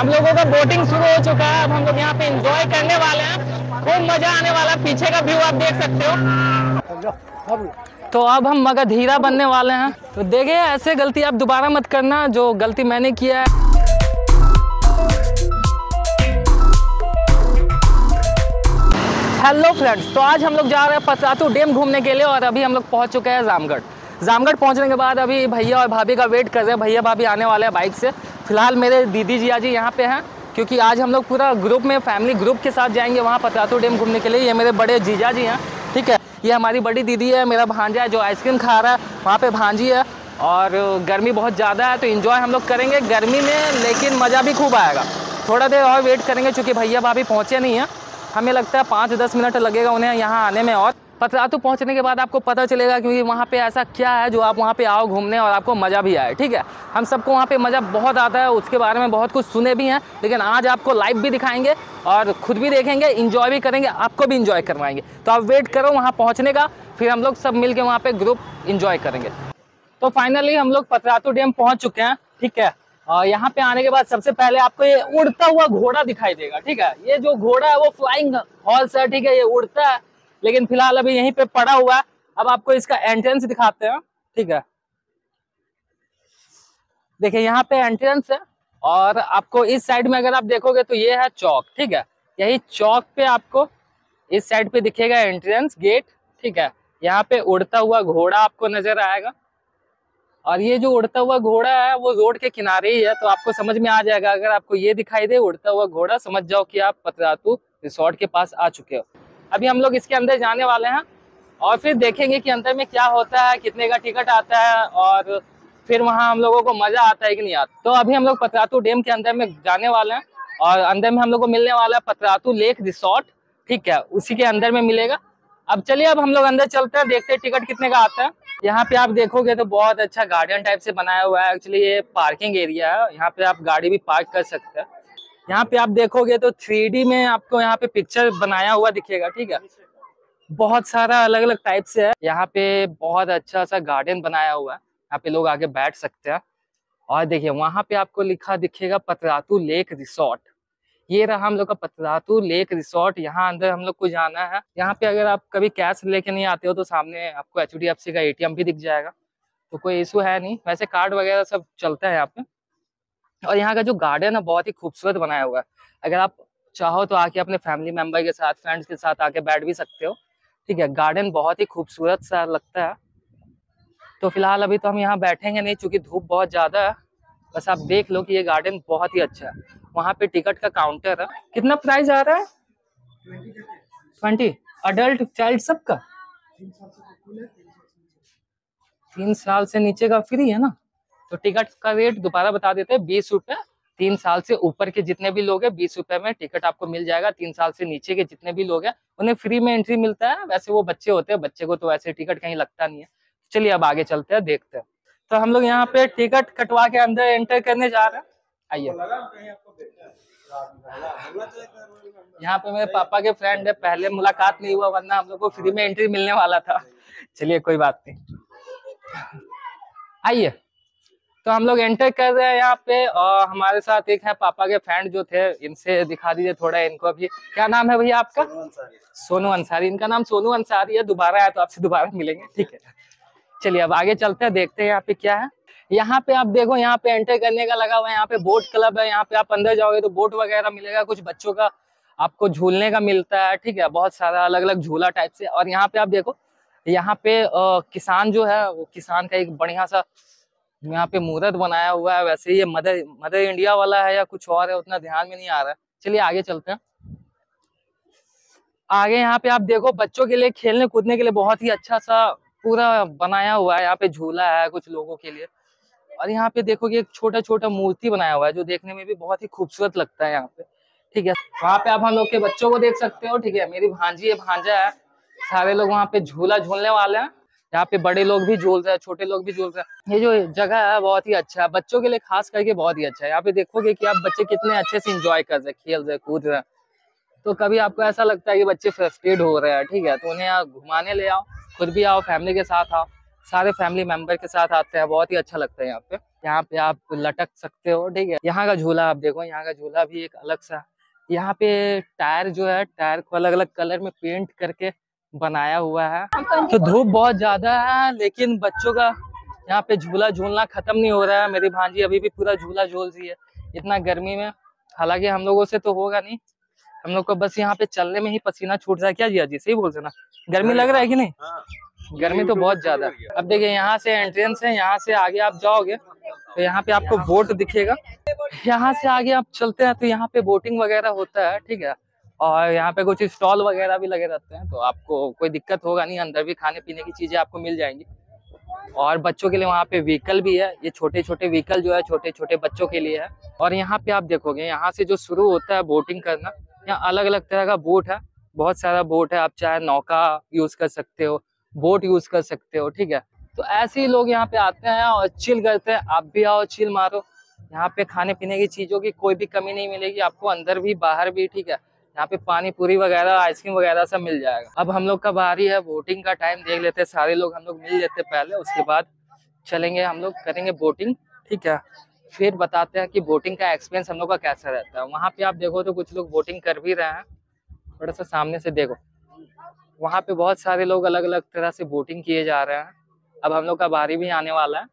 हम लोगों का बोटिंग शुरू हो चुका है। अब हम लोग यहाँ पे एंजॉय करने वाले हैं, खूब मजा आने वाला है। पीछे का व्यू आप देख सकते हो। तो अब हम मगधीरा बनने वाले हैं। तो देखिए, ऐसे गलती आप दोबारा मत करना जो गलती मैंने किया है। हेलो फ्रेंड्स, तो आज हम लोग जा रहे हैं पतरातू डैम घूमने के लिए और अभी हम लोग पहुंच चुके हैं जामगढ़। पहुंचने के बाद अभी भैया और भाभी का वेट कर रहे हैं। भैया भाभी आने वाले हैं बाइक से। फिलहाल मेरे दीदी जिया जी यहाँ पे हैं, क्योंकि आज हम लोग पूरा ग्रुप में फैमिली ग्रुप के साथ जाएंगे वहाँ पतरातू डैम घूमने के लिए। ये मेरे बड़े जीजा जी हैं, ठीक है। ये हमारी बड़ी दीदी है, मेरा भांजा है जो आइसक्रीम खा रहा है, वहाँ पे भांजी है। और गर्मी बहुत ज़्यादा है तो इन्जॉय हम लोग करेंगे गर्मी में, लेकिन मज़ा भी खूब आएगा। थोड़ा देर और वेट करेंगे क्योंकि भैया भाभी पहुँचे नहीं हैं। हमें लगता है 5-10 मिनट लगेगा उन्हें यहाँ आने में। और पतरातू पहुँचने के बाद आपको पता चलेगा क्योंकि वहाँ पे ऐसा क्या है जो आप वहाँ पे आओ घूमने और आपको मज़ा भी आए, ठीक है। हम सबको वहाँ पे मज़ा बहुत आता है, उसके बारे में बहुत कुछ सुने भी हैं, लेकिन आज आपको लाइव भी दिखाएंगे और खुद भी देखेंगे, इंजॉय भी करेंगे, आपको भी इंजॉय करवाएंगे। तो आप वेट करो वहाँ पहुँचने का, फिर हम लोग सब मिल के वहाँ पे ग्रुप इंजॉय करेंगे। तो फाइनली हम लोग पतरातू डैम पहुँच चुके हैं, ठीक है। और यहाँ पे आने के बाद सबसे पहले आपको ये उड़ता हुआ घोड़ा दिखाई देगा, ठीक है। ये जो घोड़ा है वो फ्लाइंग हॉर्स है, ठीक है, ये उड़ता है, लेकिन फिलहाल अभी यहीं पे पड़ा हुआ है। अब आपको इसका एंट्रेंस दिखाते हैं, ठीक है। देखिए यहाँ पे एंट्रेंस है और आपको इस साइड में अगर आप देखोगे तो ये है चौक, ठीक है। यही चौक पे आपको इस साइड पे दिखेगा एंट्रेंस गेट, ठीक है। यहाँ पे उड़ता हुआ घोड़ा आपको नजर आएगा और ये जो उड़ता हुआ घोड़ा है वो रोड के किनारे ही है, तो आपको समझ में आ जाएगा। अगर आपको ये दिखाई दे उड़ता हुआ घोड़ा, समझ जाओ कि आप पतरातू रिसोर्ट के पास आ चुके हो। अभी हम लोग इसके अंदर जाने वाले हैं और फिर देखेंगे कि अंदर में क्या होता है, कितने का टिकट आता है और फिर वहाँ हम लोगों को मजा आता है कि नहीं आता। तो अभी हम लोग पतरातू डैम के अंदर में जाने वाले हैं और अंदर में हम लोग को मिलने वाला है पतरातू लेक रिसोर्ट, ठीक है, उसी के अंदर में मिलेगा। अब चलिए अब हम लोग अंदर चलते हैं, देखते हैं टिकट कितने का आता है। यहाँ पे आप देखोगे तो बहुत अच्छा गार्डन टाइप से बनाया हुआ है। एक्चुअली ये पार्किंग एरिया है, यहाँ पे आप गाड़ी भी पार्क कर सकते हैं। यहाँ पे आप देखोगे तो 3D में आपको यहाँ पे पिक्चर बनाया हुआ दिखेगा, ठीक है। बहुत सारा अलग अलग टाइप से है। यहाँ पे बहुत अच्छा सा गार्डन बनाया हुआ है, यहाँ पे लोग आके बैठ सकते हैं। और देखिए वहां पे आपको लिखा दिखेगा पतरातू लेक रिसोर्ट। ये रहा हम लोग का पतरातू लेक रिसोर्ट। यहाँ अंदर हम लोग को जाना है। यहाँ पे अगर आप कभी कैश लेके नहीं आते हो तो सामने आपको HDFC का ATM भी दिख जाएगा, तो कोई इशू है नहीं। वैसे कार्ड वगैरह सब चलता है यहाँ पे। और यहाँ का जो गार्डन है बहुत ही खूबसूरत बनाया हुआ है। अगर आप चाहो तो आके अपने फैमिली मेंबर के साथ, फ्रेंड्स के साथ आके बैठ भी सकते हो, ठीक है। गार्डन बहुत ही खूबसूरत सा लगता है। तो फिलहाल अभी तो हम यहाँ बैठेंगे नहीं क्योंकि धूप बहुत ज्यादा है। बस आप देख लो कि ये गार्डन बहुत ही अच्छा है। वहाँ पे टिकट का काउंटर है। कितना प्राइस आ रहा है? 20 अडल्ट चाइल्ड सबका 3 साल से नीचे का फ्री है ना। तो टिकट का रेट दोबारा बता देते हैं, 20 रुपए। 3 साल से ऊपर के जितने भी लोग हैं 20 रुपए में टिकट आपको मिल जाएगा। 3 साल से नीचे के जितने भी लोग हैं उन्हें फ्री में एंट्री मिलता है। वैसे वो बच्चे होते हैं, बच्चे को तो वैसे टिकट कहीं लगता नहीं है। चलिए अब आगे चलते हैं, देखते हैं। तो हम लोग यहाँ पे टिकट कटवा के अंदर एंटर करने जा रहे हैं। आइए, यहाँ पे मेरे पापा के फ्रेंड है, पहले मुलाकात नहीं हुआ वरना हम लोग को फ्री में एंट्री मिलने वाला था। चलिए कोई बात नहीं, आइए। तो हम लोग एंटर कर रहे हैं यहाँ पे और हमारे साथ एक है पापा के फ्रेंड जो थे, इनसे दिखा दीजिए थोड़ा इनको भी। क्या नाम है भैया आपका? सोनू अंसारी। इनका नाम सोनू अंसारी है। दोबारा आया तो आपसे दोबारा मिलेंगे, ठीक है। चलिए अब आगे चलते हैं, देखते हैं यहाँ पे क्या है। यहाँ पे आप देखो, यहाँ पे एंटर करने का लगा हुआ है। यहाँ पे बोट क्लब है। यहाँ पे आप अंदर जाओगे तो बोट वगैरह मिलेगा, कुछ बच्चों का आपको झूलने का मिलता है, ठीक है। बहुत सारा अलग अलग झूला टाइप से। और यहाँ पे आप देखो, यहाँ पे किसान जो है वो किसान का एक बढ़िया सा यहाँ पे मूर्त बनाया हुआ है। वैसे ये मदर इंडिया वाला है या कुछ और है, उतना ध्यान में नहीं आ रहा है। चलिए आगे चलते हैं। आगे यहाँ पे आप देखो बच्चों के लिए खेलने कूदने के लिए बहुत ही अच्छा सा पूरा बनाया हुआ है। यहाँ पे झूला है कुछ लोगों के लिए। और यहाँ पे देखो कि एक छोटा छोटा मूर्ति बनाया हुआ है जो देखने में भी बहुत ही खूबसूरत लगता है यहाँ पे, ठीक है। वहाँ पे आप हम लोग के बच्चों को देख सकते हो, ठीक है। मेरी भांजी है, भांजा है, सारे लोग वहाँ पे झूला झूलने वाले हैं। यहाँ पे बड़े लोग भी झूल रहे हैं, छोटे लोग भी झूल रहे हैं। ये जो जगह है बहुत ही अच्छा है, बच्चों के लिए खास करके बहुत ही अच्छा है। यहाँ पे देखोगे कि आप बच्चे कितने अच्छे से इंजॉय कर रहे हैं, खेल रहे, कूद रहे हैं। तो कभी आपको ऐसा लगता है कि बच्चे फ्रस्ट्रेट हो रहे हैं, ठीक है, तो उन्हें यहाँ घुमाने ले आओ, खुद भी आओ, फैमिली के साथ आओ। सारे फैमिली मेंबर के साथ आते हैं, बहुत ही अच्छा लगता है यहाँ पे। यहाँ पे आप लटक सकते हो, ठीक है। यहाँ का झूला आप देखो, यहाँ का झूला भी एक अलग सा। यहाँ पे टायर जो है, टायर को अलग अलग कलर में पेंट करके बनाया हुआ है। तो धूप बहुत ज्यादा है, लेकिन बच्चों का यहाँ पे झूला झूलना खत्म नहीं हो रहा है। मेरी भांजी अभी भी पूरा झूला झूल रही है इतना गर्मी में। हालांकि हम लोगों से तो होगा नहीं, हम लोग को बस यहाँ पे चलने में ही पसीना छूट रहा है। क्या जी सही बोल रहे ना, गर्मी लग रहा है कि नहीं? गर्मी तो बहुत ज्यादा है। अब देखिए यहाँ से एंट्रेंस है, यहाँ से आगे आप जाओगे तो यहाँ पे आपको बोट दिखेगा। यहाँ से आगे आप चलते हैं तो यहाँ पे बोटिंग वगैरह होता है, ठीक है। और यहाँ पे कुछ स्टॉल वगैरह भी लगे रहते हैं, तो आपको कोई दिक्कत होगा नहीं, अंदर भी खाने पीने की चीजें आपको मिल जाएंगी। और बच्चों के लिए वहाँ पे व्हीकल भी है, ये छोटे छोटे व्हीकल जो है छोटे छोटे बच्चों के लिए है। और यहाँ पे आप देखोगे यहाँ से जो शुरू होता है बोटिंग करना, यहाँ अलग अलग तरह का बोट है, बहुत सारा बोट है। आप चाहे नौका यूज कर सकते हो, बोट यूज कर सकते हो, ठीक है। तो ऐसे ही लोग यहाँ पे आते हैं और चिल करते हैं। आप भी आओ, चिल मारो। यहाँ पे खाने पीने की चीजों की कोई भी कमी नहीं मिलेगी आपको, अंदर भी बाहर भी, ठीक है। यहाँ पे पानी पूरी वगैरह, आइसक्रीम वगैरह सब मिल जाएगा। अब हम लोग का बारी है, बोटिंग का टाइम देख लेते हैं, सारे लोग हम लोग मिल लेते पहले, उसके बाद चलेंगे हम लोग, करेंगे बोटिंग, ठीक है। फिर बताते हैं कि बोटिंग का एक्सपीरियंस हम लोग का कैसा रहता है। वहाँ पे आप देखो तो कुछ लोग बोटिंग कर भी रहे हैं, थोड़ा सा सामने से देखो, वहाँ पे बहुत सारे लोग अलग अलग तरह से बोटिंग किए जा रहे हैं। अब हम लोग का बारी भी आने वाला है।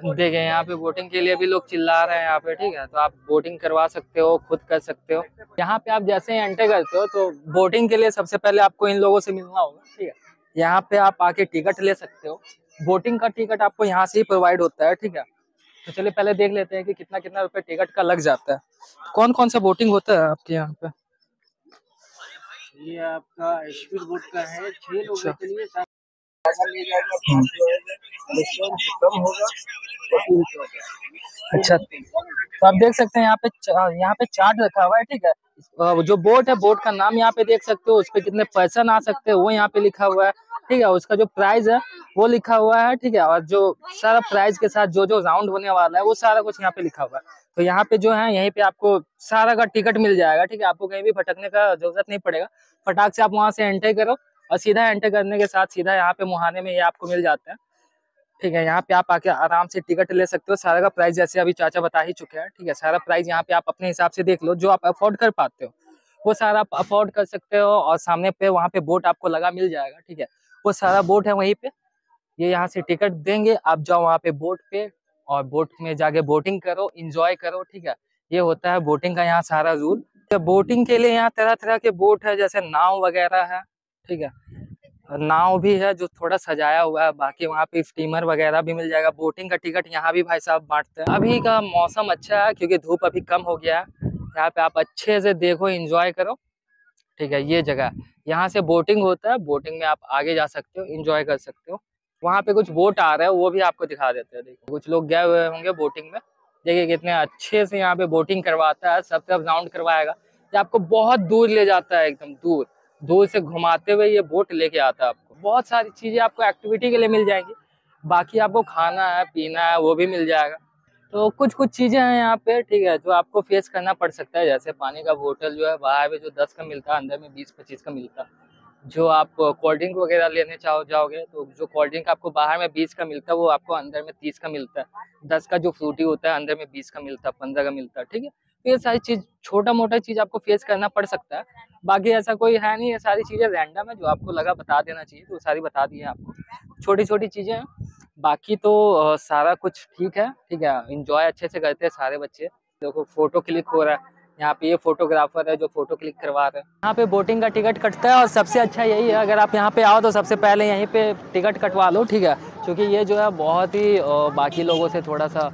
देखें यहाँ पे बोटिंग के लिए भी लोग चिल्ला रहे हैं यहाँ पे, ठीक है। तो आप बोटिंग करवा सकते हो, खुद कर सकते हो। यहाँ पे आप जैसे ही एंटर करते हो तो बोटिंग के लिए सबसे पहले आपको इन लोगों से मिलना होगा, ठीक है। यहाँ पे आप आके टिकट ले सकते हो, बोटिंग का टिकट आपको यहाँ से ही प्रोवाइड होता है, ठीक है। तो चलिए पहले देख लेते हैं कि कितना कितना रुपए टिकट का लग जाता है। कौन कौन सा बोटिंग होता है आपके यहाँ पे? ये आपका स्पीड बोट का है, 6 लोगों के लिए कम होगा। अच्छा, तो आप देख सकते हैं यहाँ पे चार्ट रखा हुआ है, ठीक है। जो बोट है, बोट का नाम यहाँ पे देख सकते हो, उस पे कितने पर्सन आ सकते हैं वो यहाँ पे लिखा हुआ है, ठीक है। उसका जो प्राइस है वो लिखा हुआ है, ठीक है। और जो सारा प्राइस के साथ जो जो राउंड होने वाला है वो सारा कुछ यहाँ पे लिखा हुआ है। तो यहाँ पे जो है, यहीं पे आपको सारा का टिकट मिल जाएगा, ठीक है। आपको कहीं भी भटकने का जरूरत नहीं पड़ेगा, फटाक से आप वहां से एंटर करो और सीधा एंटर करने के साथ सीधा यहाँ पे मुहाने में ये आपको मिल जाता है, ठीक है। यहाँ पे आप आके आराम से टिकट ले सकते हो। सारा का प्राइस जैसे अभी चाचा बता ही चुके हैं, ठीक है। सारा प्राइस यहाँ पे आप अपने हिसाब से देख लो, जो आप अफोर्ड कर पाते हो वो सारा आप अफोर्ड कर सकते हो। और सामने पे वहाँ पे बोट आपको लगा मिल जाएगा, ठीक है। वो सारा बोट है वहीं पे, ये यहाँ से टिकट देंगे, आप जाओ वहाँ पे बोट पे और बोट में जाके बोटिंग करो, इंजॉय करो, ठीक है। ये होता है बोटिंग का यहाँ सारा रूल। तो बोटिंग के लिए यहाँ तरह तरह के बोट है, जैसे नाव वगैरह है, ठीक है। नाव भी है जो थोड़ा सजाया हुआ है, बाकी वहाँ पे स्टीमर वगैरह भी मिल जाएगा। बोटिंग का टिकट यहाँ भी भाई साहब बांटते हैं। अभी का मौसम अच्छा है क्योंकि धूप अभी कम हो गया है। यहाँ पे आप अच्छे से देखो, एंजॉय करो, ठीक है। ये जगह यहाँ से बोटिंग होता है, बोटिंग में आप आगे जा सकते हो, एंजॉय कर सकते हो। वहाँ पे कुछ बोट आ रहा है, वो भी आपको दिखा देते हैं। देखिए कुछ लोग गए हुए होंगे बोटिंग में, देखिए कितने अच्छे से यहाँ पे बोटिंग करवाता है, सब तरफ राउंड करवाएगा। ये आपको बहुत दूर ले जाता है, एकदम दूर दूर से घुमाते हुए ये बोट लेके आता है आपको। बहुत सारी चीजें आपको एक्टिविटी के लिए मिल जाएंगी, बाकी आपको खाना है पीना है वो भी मिल जाएगा। तो कुछ कुछ चीजें हैं यहाँ पे, ठीक है, जो आपको फेस करना पड़ सकता है। जैसे पानी का बोतल जो है बाहर में जो 10 का मिलता है, अंदर में 20-25 का मिलता है। जो आप कोल्ड ड्रिंक वगैरह लेने जाओगे तो जो कोल्ड ड्रिंक आपको बाहर में 20 का मिलता है, वो आपको अंदर में 30 का मिलता है। 10 का जो फ्रूटी होता है अंदर में 20 का मिलता है, 15 का मिलता है, ठीक है। तो ये सारी चीज, छोटा मोटा चीज आपको फेस करना पड़ सकता है, बाकी ऐसा कोई है नहीं। ये सारी चीजें रैंडम है, जो आपको लगा बता देना चाहिए तो सारी बता दी है आपको, छोटी छोटी चीजें हैं। बाकी तो सारा कुछ ठीक है, ठीक है। एंजॉय अच्छे से करते हैं सारे बच्चे। देखो फोटो क्लिक हो रहा है यहाँ पे, ये फोटोग्राफर है जो फोटो क्लिक करवा रहे हैं। यहाँ पे बोटिंग का टिकट कटता है और सबसे अच्छा यही है, अगर आप यहाँ पे आओ तो सबसे पहले यहीं पे टिकट कटवा लो, ठीक है। क्योंकि ये जो है बहुत ही बाकी लोगों से थोड़ा सा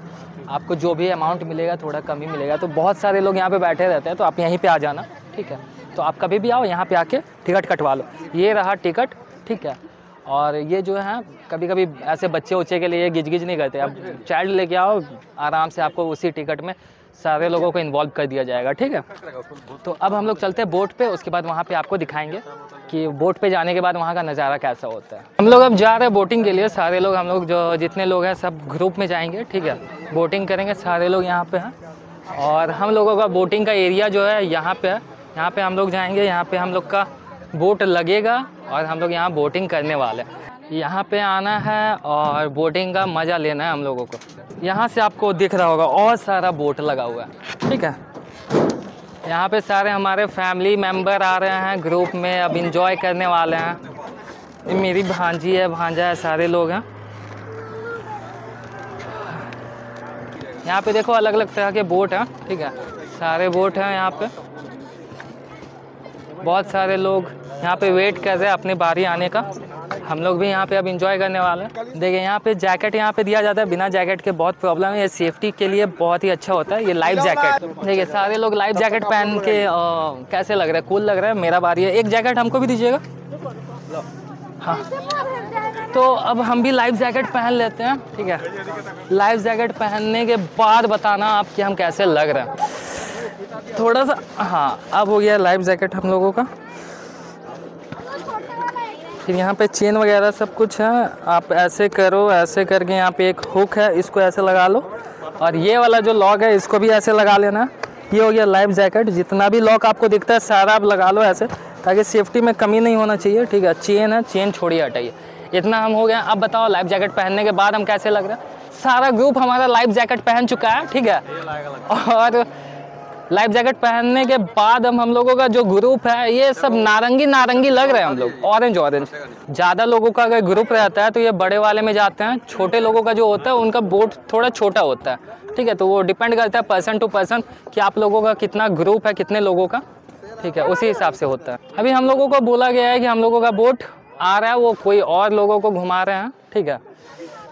आपको जो भी अमाउंट मिलेगा थोड़ा कम ही मिलेगा। तो बहुत सारे लोग यहाँ पे बैठे रहते हैं, तो आप यहीं पे आ जाना, ठीक है। तो आप कभी भी आओ यहाँ पे आके टिकट कटवा लो। ये रहा टिकट, ठीक है। और ये जो है कभी कभी ऐसे बच्चे उच्चे के लिए गिज गिज नहीं करते, आप चाइल्ड लेके आओ आराम से, आपको उसी टिकट में सारे लोगों को इन्वॉल्व कर दिया जाएगा, ठीक है। तो अब हम लोग चलते हैं बोट पे, उसके बाद वहाँ पे आपको दिखाएंगे कि बोट पे जाने के बाद वहाँ का नज़ारा कैसा होता है। हम लोग अब जा रहे हैं बोटिंग के लिए, सारे लोग, हम लोग जो जितने लोग हैं सब ग्रुप में जाएंगे, ठीक है। बोटिंग करेंगे, सारे लोग यहाँ पे हैं। और हम लोगों का बोटिंग का एरिया जो है यहाँ पे है, यहाँ पे हम लोग जाएंगे। यहाँ पे हम लोग का बोट लगेगा और हम लोग यहाँ बोटिंग करने वाले हैं। यहाँ पे आना है और बोटिंग का मज़ा लेना है हम लोगों को। यहाँ से आपको दिख रहा होगा और सारा बोट लगा हुआ है, ठीक है। यहाँ पे सारे हमारे फैमिली मेम्बर आ रहे हैं ग्रुप में, अब इंजॉय करने वाले हैं। मेरी भांजी है, भांजा है, सारे लोग हैं। यहाँ पे देखो अलग अलग तरह के बोट हैं, ठीक है, सारे बोट हैं यहाँ पे। बहुत सारे लोग यहाँ पे वेट कर रहे हैं अपनी बारी आने का। हम लोग भी यहाँ पे अब इंजॉय करने वाले हैं। देखिए यहाँ पे जैकेट यहाँ पे दिया जाता है, बिना जैकेट के बहुत प्रॉब्लम है, ये सेफ्टी के लिए बहुत ही अच्छा होता है ये लाइफ जैकेट। देखिए सारे लोग लाइफ जैकेट पहन के कैसे लग रहा है, कूल लग रहा है। मेरा बारी है, एक जैकेट हमको भी दीजिएगा। हाँ, तो अब हम भी लाइफ जैकेट पहन लेते हैं, ठीक है। लाइफ जैकेट पहनने के बाद बताना आप कि हम कैसे लग रहे हैं थोड़ा सा। हाँ, अब हो गया लाइफ जैकेट हम लोगों का। फिर यहाँ पे चेन वगैरह सब कुछ है, आप ऐसे करो, ऐसे करके यहाँ पे एक हुक है, इसको ऐसे लगा लो, और ये वाला जो लॉक है इसको भी ऐसे लगा लेना। ये हो गया लाइफ जैकेट। जितना भी लॉक आपको दिखता है सारा आप लगा लो ऐसे, ताकि सेफ्टी में कमी नहीं होना चाहिए, ठीक है। चेन है, चेन छोड़िए, हटाइए। इतना हम हो गया। अब बताओ लाइफ जैकेट पहनने के बाद हम कैसे लग रहे हैं। सारा ग्रुप हमारा लाइफ जैकेट पहन चुका है, ठीक है। और लाइफ जैकेट पहनने के बाद हम लोगों का जो ग्रुप है ये सब नारंगी नारंगी लग रहे हैं हम लोग, ऑरेंज ऑरेंज। ज़्यादा लोगों का अगर ग्रुप रहता है तो ये बड़े वाले में जाते हैं, छोटे लोगों का जो होता है उनका बोट थोड़ा छोटा होता है, ठीक है। तो वो डिपेंड करता है पर्सन टू पर्सन कि आप लोगों का कितना ग्रुप है, कितने लोगों का, ठीक है, उसी हिसाब से होता है। अभी हम लोगों को बोला गया है कि हम लोगों का बोट आ रहा है, वो कोई और लोगों को घुमा रहे हैं, ठीक है।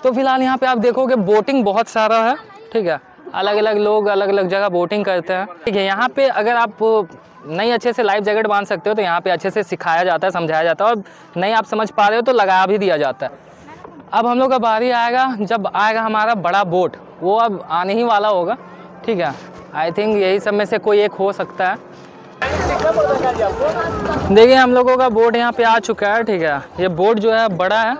तो फिलहाल यहाँ पे आप देखोगे बोटिंग बहुत सारा है, ठीक है। अलग अलग लोग अलग अलग जगह बोटिंग करते हैं, ठीक है। यहाँ पे अगर आप नहीं अच्छे से लाइफ जैकेट बांध सकते हो तो यहाँ पे अच्छे से सिखाया जाता है, समझाया जाता है, और नहीं आप समझ पा रहे हो तो लगा भी दिया जाता है। अब हम लोग का बारी आएगा, जब आएगा हमारा बड़ा बोट, वो अब आने ही वाला होगा, ठीक है। आई थिंक यही सब में से कोई एक हो सकता है। देखिए हम लोगों का बोट यहाँ पे आ चुका है, ठीक है। ये बोट जो है बड़ा है।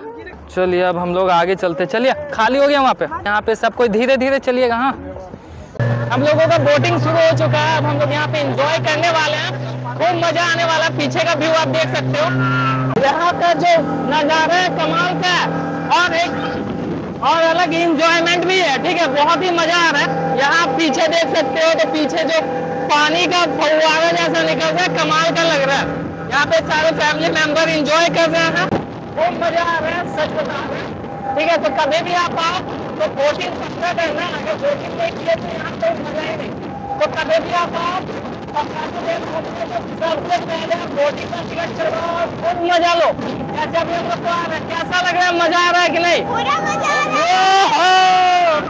चलिए अब हम लोग आगे चलते। चलिए, खाली हो गया वहाँ पे, यहाँ पे सब कोई धीरे धीरे चलिएगा। हाँ, हम लोगों का बोटिंग शुरू हो चुका है। अब हम लोग यहाँ पे एंजॉय करने वाले हैं, खूब मजा आने वाला है। पीछे का व्यू आप देख सकते हो, यहाँ का जो नज़ारा है कमाल का है, और अलग एंजॉयमेंट भी है, ठीक है। बहुत ही मजा आ रहा है। यहाँ आप पीछे देख सकते हो, तो पीछे जो पानी का फव्वारा जैसा निकल रहा है, कमाल का लग रहा है। यहाँ पे सारे फैमिली मेंबर एंजॉय कर रहे हैं, खूब मजा आ रहा है, सच बता रहे हैं, ठीक है। तो कभी भी आप आओ तो बोटिंग पक्का करना। अगर बोटिंग नहीं किए तो यहाँ पे मजा ही नहीं। तो कभी भी आप आओ और सबसे पहले आप बोटिंग का टिकट करवाओ और खूब मजा लो। ऐसे अभी हम लोग को आ रहा है, कैसा लग रहा है, मजा आ रहा है कि नहीं? पूरा मजा आ रहा है।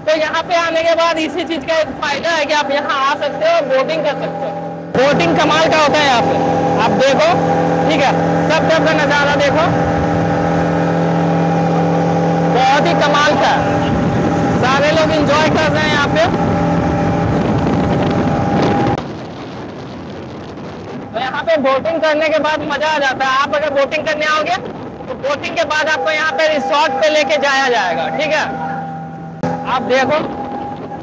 तो यहाँ पे आने के बाद इसी चीज का एक फायदा है कि आप यहाँ आ सकते हो और बोटिंग कर सकते हो। बोटिंग कमाल का होता है यहाँ पे, आप देखो, ठीक है। सब तरफ का नजारा देखो, बहुत ही कमाल का है। सारे लोग एंजॉय कर रहे हैं यहाँ पे। तो यहाँ पे बोटिंग करने के बाद मजा आ जाता है। आप अगर बोटिंग करने आओगे तो बोटिंग के बाद आपको यहाँ पे रिसोर्ट पे लेके जाया जाएगा, ठीक है। आप देखो,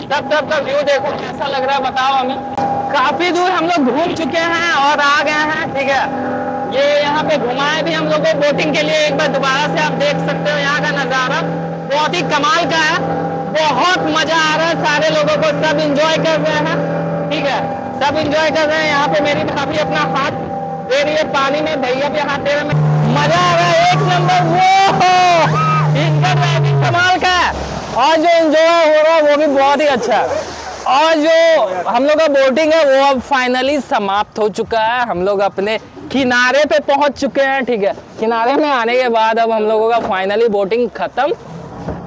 सब तरफ का व्यू देखो, कैसा लग रहा है बताओ हमें। काफी दूर हम लोग घूम चुके हैं और आ गए हैं, ठीक है। ये यहाँ पे घुमाए भी हम लोग को बोटिंग के लिए। एक बार दोबारा से आप देख सकते हो, यहाँ का नज़ारा बहुत ही कमाल का है, बहुत मजा आ रहा है। सारे लोगों को सब एंजॉय कर रहे हैं, ठीक है, सब एंजॉय कर रहे हैं। यहाँ पे मेरी भाभी अपना हाथ दे रही है पानी में, भैया भी हाथ दे रहे हैं, मजा आ रहा है, एक नंबर। वो इनका ड्राइविंग कमाल का है, और जो एंजॉय हो रहा है वो भी बहुत ही अच्छा है। और जो हम लोग का बोटिंग है वो अब फाइनली समाप्त हो चुका है। हम लोग अपने किनारे पे पहुंच चुके हैं, ठीक है। किनारे में आने के बाद अब हम लोगों का फाइनली बोटिंग खत्म।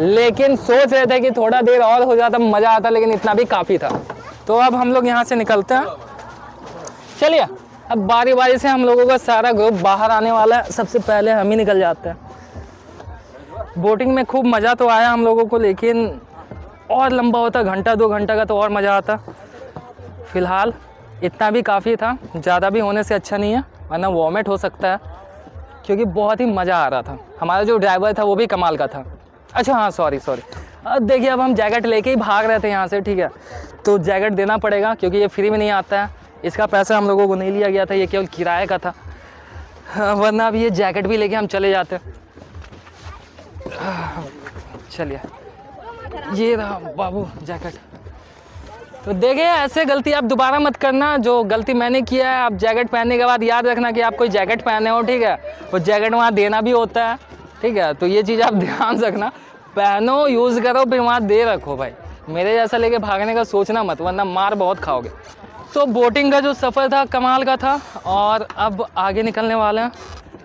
लेकिन सोच रहे थे कि थोड़ा देर और हो जाता, मजा आता, लेकिन इतना भी काफी था। तो अब हम लोग यहाँ से निकलते हैं। चलिए, अब बारी बारी से हम लोगों का सारा ग्रुप बाहर आने वाला है। सबसे पहले हम ही निकल जाते हैं। बोटिंग में खूब मज़ा तो आया हम लोगों को, लेकिन और लंबा होता, घंटा 2 घंटा का, तो और मज़ा आता। फ़िलहाल इतना भी काफ़ी था, ज़्यादा भी होने से अच्छा नहीं है, वरना वॉमिट हो सकता है, क्योंकि बहुत ही मज़ा आ रहा था। हमारा जो ड्राइवर था वो भी कमाल का था। अच्छा हाँ, सॉरी। अब देखिए, अब हम जैकेट लेके ही भाग रहे थे यहाँ से, ठीक है। तो जैकेट देना पड़ेगा, क्योंकि ये फ्री में नहीं आता है। इसका पैसा हम लोगों को नहीं लिया गया था, ये केवल किराए का था, वरना अब ये जैकेट भी लेके हम चले जाते। चलिए, ये रहा बाबू जैकेट। तो देखिए, ऐसे गलती आप दोबारा मत करना जो गलती मैंने किया है। आप जैकेट पहनने के बाद याद रखना कि आप कोई जैकेट पहने हो, ठीक है, वो जैकेट वहाँ देना भी होता है, ठीक है। तो ये चीज़ आप ध्यान रखना, पहनो, यूज़ करो, फिर वहाँ दे रखो भाई। मेरे जैसा लेके भागने का सोचना मत, वरना मार बहुत खाओगे। तो बोटिंग का जो सफ़र था कमाल का था, और अब आगे निकलने वाले हैं।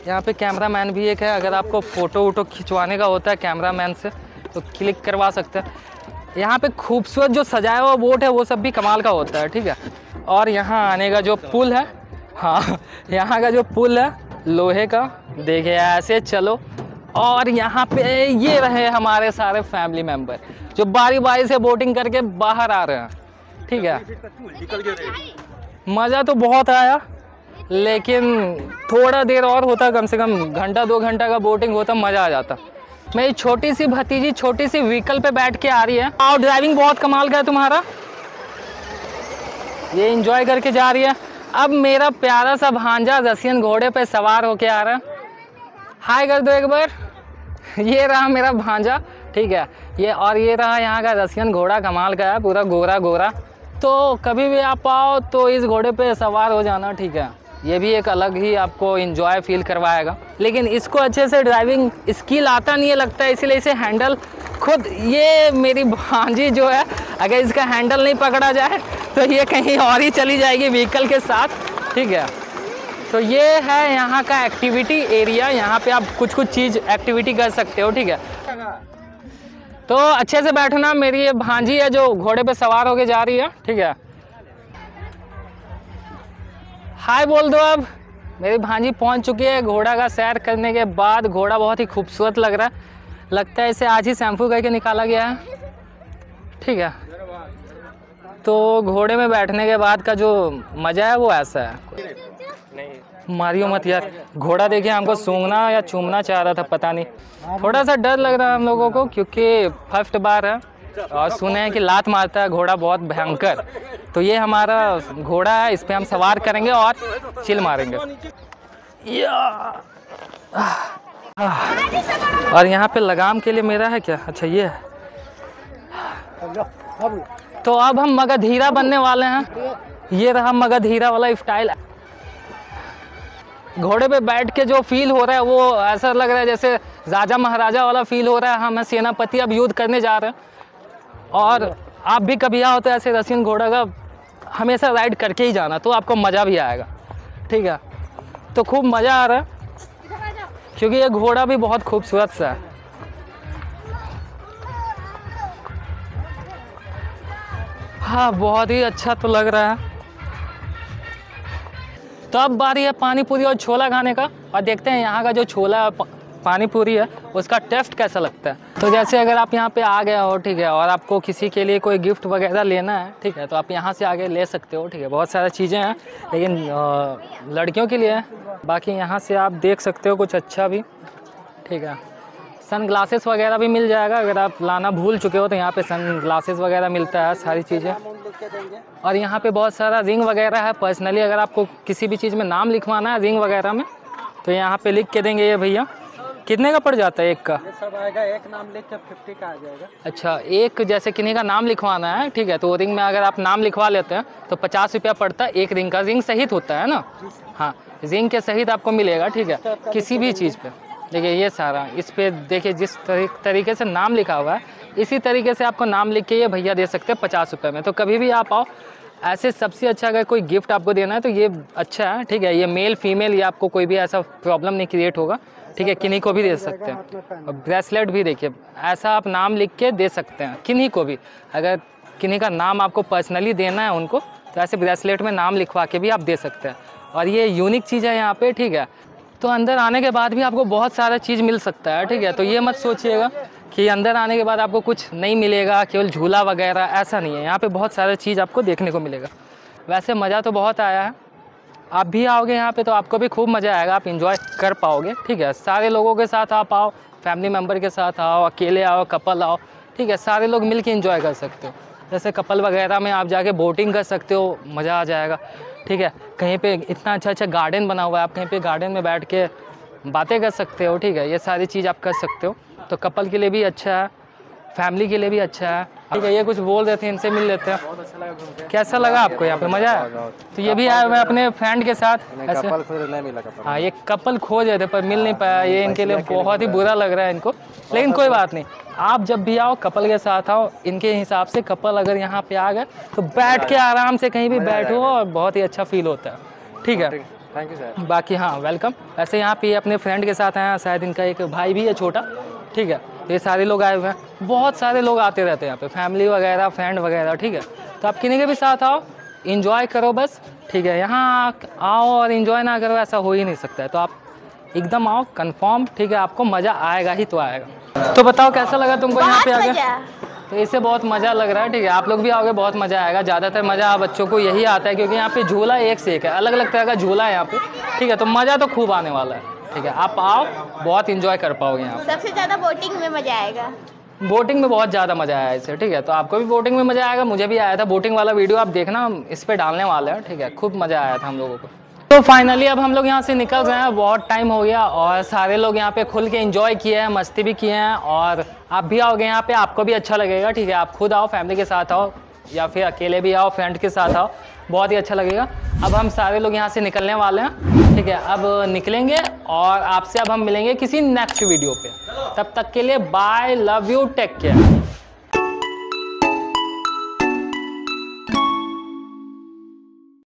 यहाँ पे कैमरा मैन भी एक है, अगर आपको फ़ोटो वोटो खिंचवाने का होता है कैमरा मैन से तो क्लिक करवा सकते हैं। यहाँ पे खूबसूरत जो सजाया हुआ बोट है वो सब भी कमाल का होता है, ठीक है। और यहाँ आने का जो पुल है, हाँ, यहाँ का जो पुल है लोहे का, देखिए ऐसे चलो। और यहाँ पे ये रहे हमारे सारे फैमिली मेम्बर जो बारी बारी से बोटिंग करके बाहर आ रहे हैं, ठीक है। मज़ा तो बहुत आया, लेकिन थोड़ा देर और होता, कम से कम घंटा 2 घंटा का बोटिंग होता, मज़ा आ जाता। मेरी छोटी सी भतीजी छोटी सी व्हीकल पे बैठ के आ रही है, और ड्राइविंग बहुत कमाल का है तुम्हारा, ये एंजॉय करके जा रही है। अब मेरा प्यारा सा भांजा रसियन घोड़े पे सवार होके आ रहा है। हाय कर दो एक बार। ये रहा मेरा भांजा, ठीक है, ये। और ये रहा यहाँ का रसियन घोड़ा, कमाल का है, पूरा गोरा गोरा। तो कभी भी आप आओ तो इस घोड़े पे सवार हो जाना, ठीक है। ये भी एक अलग ही आपको एंजॉय फील करवाएगा। लेकिन इसको अच्छे से ड्राइविंग स्किल आता नहीं है लगता है, इसीलिए इसे हैंडल खुद, ये मेरी भांजी जो है, अगर इसका हैंडल नहीं पकड़ा जाए तो ये कहीं और ही चली जाएगी व्हीकल के साथ, ठीक है। तो ये है यहाँ का एक्टिविटी एरिया, यहाँ पे आप कुछ कुछ चीज़ एक्टिविटी कर सकते हो, ठीक है। तो अच्छे से बैठना, मेरी ये भांजी है जो घोड़े पे सवार होके जा रही है, ठीक है। हाय बोल दो अब। मेरी भांजी पहुंच चुकी है घोड़ा का सैर करने के बाद। घोड़ा बहुत ही खूबसूरत लग रहा है, लगता है इसे आज ही शैम्पू करके निकाला गया है, ठीक है। तो घोड़े में बैठने के बाद का जो मज़ा है वो ऐसा है। मारियो मत यार, घोड़ा देखिए हमको सूंघना या चूमना चाह रहा था, पता नहीं, थोड़ा सा डर लग रहा है हम लोगों को, क्योंकि फर्स्ट बार है और सुने हैं कि लात मारता है घोड़ा बहुत भयंकर। तो ये हमारा घोड़ा है, इस पे हम सवार करेंगे और चिल मारेंगे। और यहाँ पे लगाम के लिए मेरा है क्या, अच्छा ये है। तो अब हम मगधीरा बनने वाले हैं। ये रहा मगधीरा वाला स्टाइल। घोड़े पे बैठ के जो फील हो रहा है वो ऐसा लग रहा है जैसे राजा महाराजा वाला फील हो रहा है। हम सेनापति अब युद्ध करने जा रहे हैं। और आप भी कभी आओ तो ऐसे रसियन घोड़ा का हमेशा राइड करके ही जाना, तो आपको मज़ा भी आएगा, ठीक है। तो खूब मज़ा आ रहा है क्योंकि ये घोड़ा भी बहुत खूबसूरत सा है। हाँ, बहुत ही अच्छा तो लग रहा है। तो अब बारी है पानी पूरी और छोला खाने का, और देखते हैं यहाँ का जो छोला पानी पूरी है उसका टेस्ट कैसा लगता है। तो जैसे अगर आप यहाँ पे आ गए हो, ठीक है, और आपको किसी के लिए कोई गिफ्ट वगैरह लेना है, ठीक है, तो आप यहाँ से आगे ले सकते हो, ठीक है। बहुत सारी चीज़ें हैं, लेकिन लड़कियों के लिए है। बाकी यहाँ से आप देख सकते हो कुछ अच्छा भी, ठीक है। सन ग्लासेस वगैरह भी मिल जाएगा, अगर आप लाना भूल चुके हो तो यहाँ पे सन ग्लासेस वगैरह मिलता है, सारी चीज़ें। और यहाँ पे बहुत सारा रिंग वगैरह है। पर्सनली अगर आपको किसी भी चीज़ में नाम लिखवाना है रिंग वगैरह में, तो यहाँ पे लिख के देंगे ये भैया। कितने का पड़ जाता है एक का? ये सब आएगा, एक नाम लिख के 50 का आ जाएगा। अच्छा, एक जैसे किन्हीं का नाम लिखवाना है, ठीक है, तो रिंग में अगर आप नाम लिखवा लेते हैं तो 50 रुपया पड़ता है एक रिंग का। रिंग सहित होता है ना? हाँ, रिंग के सहित आपको मिलेगा, ठीक है, किसी भी चीज़ पे। देखिए ये सारा, इस पे देखिए जिस तरीके से नाम लिखा हुआ है, इसी तरीके से आपको नाम लिख के ये भैया दे सकते हैं 50 रुपये में। तो कभी भी आप आओ, ऐसे सबसे अच्छा अगर कोई गिफ्ट आपको देना है तो ये अच्छा है, ठीक है। ये मेल फीमेल, ये आपको कोई भी ऐसा प्रॉब्लम नहीं क्रिएट होगा, ठीक है, किन्हीं को भी दे सकते हैं। और ब्रेसलेट भी देखिए, ऐसा आप नाम लिख के दे सकते हैं किन्हीं को भी। अगर किन्हीं का नाम आपको पर्सनली देना है उनको, तो ऐसे ब्रेसलेट में नाम लिखवा के भी आप दे सकते हैं। और ये यूनिक चीज़ है यहाँ पे, ठीक है। तो अंदर आने के बाद भी आपको बहुत सारा चीज़ मिल सकता है, ठीक है। तो ये मत सोचिएगा कि अंदर आने के बाद आपको कुछ नहीं मिलेगा, केवल झूला वगैरह, ऐसा नहीं है। यहाँ पे बहुत सारा चीज़ आपको देखने को मिलेगा। वैसे मज़ा तो बहुत आया है, आप भी आओगे यहाँ पे तो आपको भी खूब मज़ा आएगा, आप इंजॉय कर पाओगे, ठीक है। सारे लोगों के साथ आप आओ, फैमिली मेम्बर के साथ आओ, अकेले आओ, कपल आओ, ठीक है, सारे लोग मिल के इंजॉय कर सकते हो। जैसे कपल वगैरह में आप जाके बोटिंग कर सकते हो, मज़ा आ जाएगा, ठीक है। कहीं पे इतना अच्छा अच्छा गार्डन बना हुआ है, आप कहीं पे गार्डन में बैठ के बातें कर सकते हो, ठीक है। ये सारी चीज़ आप कर सकते हो। तो कपल के लिए भी अच्छा है, फैमिली के लिए भी अच्छा है। ठीक है, ये कुछ बोल रहे थे, इनसे मिल लेते हैं। बहुत अच्छा लगा घूम के। कैसा लगा आपको यहाँ पे, मजा आया? तो ये भी आया हुआ है अपने फ्रेंड के साथ ऐसे। कपल खोज नहीं मिला कपल। हाँ, ये कपल खोज रहे थे पर मिल नहीं पाया, ये इनके लिए बहुत ही बुरा लग रहा है इनको, लेकिन कोई बात नहीं। आप जब भी आओ कपल के साथ आओ, इनके हिसाब से कपल अगर यहाँ पे आ गए तो बैठ के आराम से कहीं भी बैठो और बहुत ही अच्छा फील होता है। ठीक है, थैंक यू सर। बाकी हाँ वेलकम। ऐसे यहाँ पे अपने फ्रेंड के साथ आए हैं, शायद इनका एक भाई भी है छोटा। ठीक है, तो ये सारे लोग आए हुए हैं, बहुत सारे लोग आते रहते हैं यहाँ पे, फैमिली वगैरह, फ्रेंड वगैरह। ठीक है, तो आप किन्हीं के भी साथ आओ, इंजॉय करो बस। ठीक है, यहाँ आओ और इन्जॉय ना करो ऐसा हो ही नहीं सकता है। तो आप एकदम आओ कंफर्म। ठीक है, आपको मज़ा आएगा ही तो आएगा। तो बताओ कैसा लगा तुमको यहाँ पे आके? तो इससे बहुत मज़ा लग रहा है। ठीक है, आप लोग भी आओगे बहुत मज़ा आएगा। ज़्यादातर मज़ा बच्चों को यही आता है क्योंकि यहाँ पे झूला एक से एक है, अलग अलग तरह का झूला है यहाँ पे। ठीक है, तो मज़ा तो खूब आने वाला है। ठीक है, आप आओ, बहुत इंजॉय कर पाओगे यहाँ पे। सबसे ज़्यादा बोटिंग में मज़ा आएगा। बोटिंग में बहुत ज़्यादा मज़ा आया इससे। ठीक है, तो आपको भी बोटिंग में मज़ा आएगा, मुझे भी आया था। बोटिंग वाला वीडियो आप देखना, इस पर डालने वाले हैं। ठीक है, खूब मज़ा आया था हम लोगों को। तो फाइनली अब हम लोग यहाँ से निकल रहे हैं, बहुत टाइम हो गया और सारे लोग यहाँ पे खुल के एंजॉय किए हैं, मस्ती भी किए हैं। और आप भी आओगे यहाँ पे, आपको भी अच्छा लगेगा। ठीक है, आप खुद आओ, फैमिली के साथ आओ या फिर अकेले भी आओ, फ्रेंड के साथ आओ, बहुत ही अच्छा लगेगा। अब हम सारे लोग यहाँ से निकलने वाले हैं। ठीक है, अब निकलेंगे और आपसे अब हम मिलेंगे किसी नेक्स्ट वीडियो पे। तब तक के लिए bye, love you, take care.